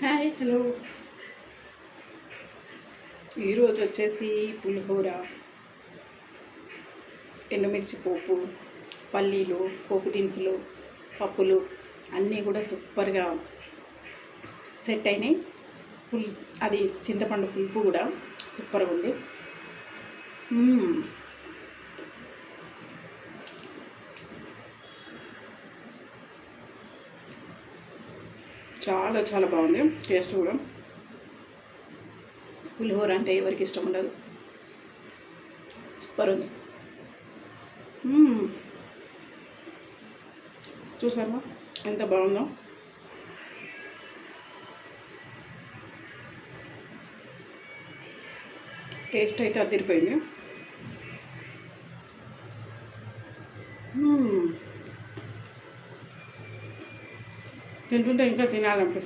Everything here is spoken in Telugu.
Hi hello. ఈరోజు వచ్చేసి పులిహోర, ఎండుమిర్చి పోపు, పల్లీలు, పోపు దినుసులు, పప్పులు అన్నీ కూడా సూపర్గా సెట్ అయినాయి. అది చింతపండు పులుపు కూడా సూపర్గా ఉంది. చాలా చాలా బాగుంది టేస్ట్ కూడా. పులిహోర అంటే ఎవరికి ఇష్టం ఉండదు, సూపర్ ఉంది. చూసారా ఎంత బాగుందో. టేస్ట్ అయితే అదిరిపోయింది. తింటుంటే ఇంకా తినాలనిపిస్తుంది.